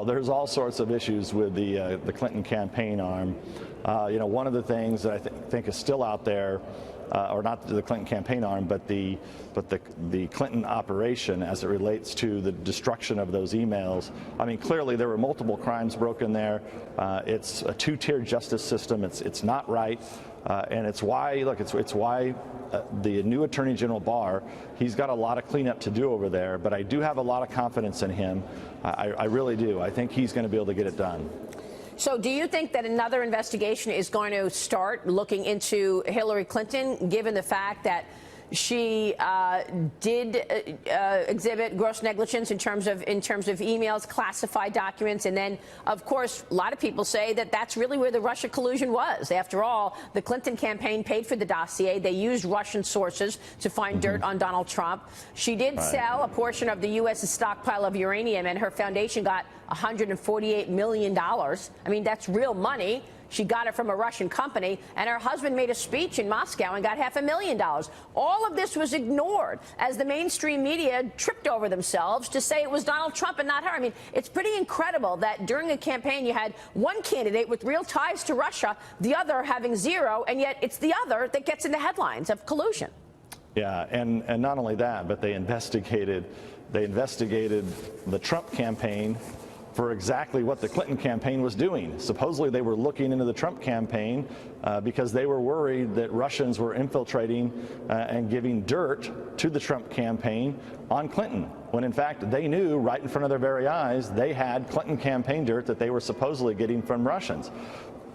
there's all sorts of issues with the Clinton campaign arm. One of the things that I think is still out there, or not the Clinton campaign arm, but the Clinton operation as it relates to the destruction of those emails. I mean, clearly there were multiple crimes broken there. It's a two-tiered justice system. It's not right, and it's why the new Attorney General Barr, he's got a lot of cleanup to do over there. But I do have a lot of confidence in him. I really do. I think he's going to be able to get it done. So do you think that another investigation is going to start looking into Hillary Clinton, given the fact that she did exhibit gross negligence in terms of emails, classified documents, and then, of course, a lot of people say that that's really where the Russia collusion was. After all, the Clinton campaign paid for the dossier. They used Russian sources to find dirt on Donald Trump. She did sell a portion of the U.S.'s stockpile of uranium, and her foundation got $148 million. I mean, that's real money. She got it from a Russian company, and her husband made a speech in Moscow and got $500,000. All of this was ignored as the mainstream media tripped over themselves to say it was Donald Trump and not her. I mean, it's pretty incredible that during a campaign you had one candidate with real ties to Russia, the other having zero, and yet it's the other that gets in the headlines of collusion. Yeah, and not only that, but they investigated the Trump campaign for exactly what the Clinton campaign was doing. Supposedly they were looking into the Trump campaign because they were worried that Russians were infiltrating and giving dirt to the Trump campaign on Clinton, when in fact they knew right in front of their very eyes they had Clinton campaign dirt that they were supposedly getting from Russians.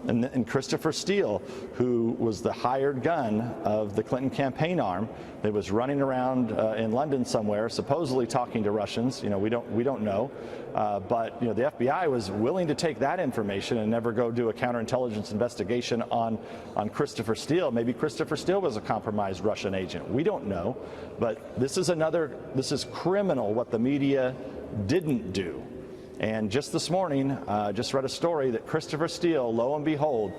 And Christopher Steele, who was the hired gun of the Clinton campaign arm, that was running around in London somewhere, supposedly talking to Russians. We don't know, but the FBI was willing to take that information and never go do a counterintelligence investigation on Christopher Steele. Maybe Christopher Steele was a compromised Russian agent. We don't know, but this is criminal what the media didn't do. And just this morning, just read a story that Christopher Steele, lo and behold,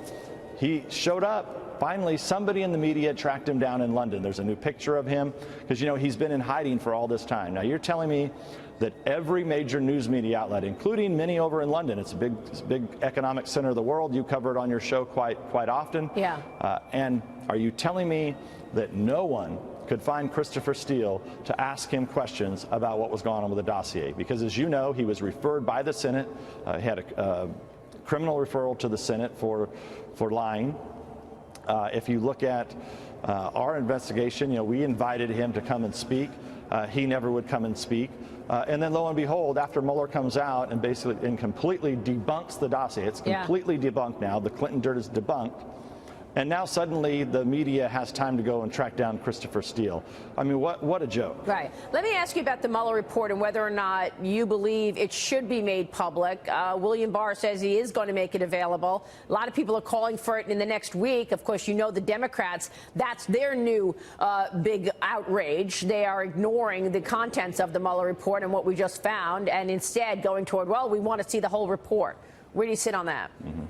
he showed up. Finally, somebody in the media tracked him down in London. There's a new picture of him because, he's been in hiding for all this time. Now, you're telling me that every major news media outlet, including many over in London, it's a big economic center of the world. You cover it on your show quite often. Yeah. And are you telling me that no one could find Christopher Steele to ask him questions about what was going on with the dossier? Because, as you know, he was referred by the Senate. He had a criminal referral to the Senate for lying. If you look at our investigation, we invited him to come and speak. He never would come and speak. And then, lo and behold, after Mueller comes out and basically completely debunks the dossier, it's completely debunked now. The Clinton dirt is debunked. And now suddenly the media has time to go and track down Christopher Steele. I mean, what a joke. Right. Let me ask you about the Mueller report and whether or not you believe it should be made public. William Barr says he is going to make it available. A lot of people are calling for it in the next week. Of course, the Democrats, that's their new big outrage. They are ignoring the contents of the Mueller report and what we just found, and instead going toward, well, we want to see the whole report. Where do you sit on that? Mm-hmm.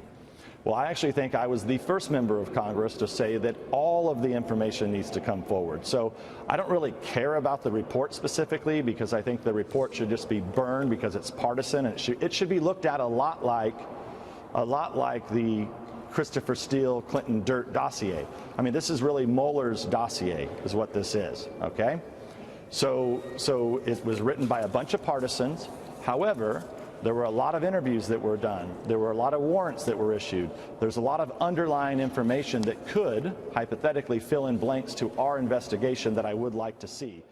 Well, I actually think I was the first member of Congress to say that all of the information needs to come forward. So I don't really care about the report specifically, because I think the report should just be burned because it's partisan. And it should be looked at a lot like the Christopher Steele Clinton dirt dossier. I mean, this is really Mueller's dossier is what this is, okay? So it was written by a bunch of partisans. However, there were a lot of interviews that were done. There were a lot of warrants that were issued. There's a lot of underlying information that could hypothetically fill in blanks to our investigation that I would like to see.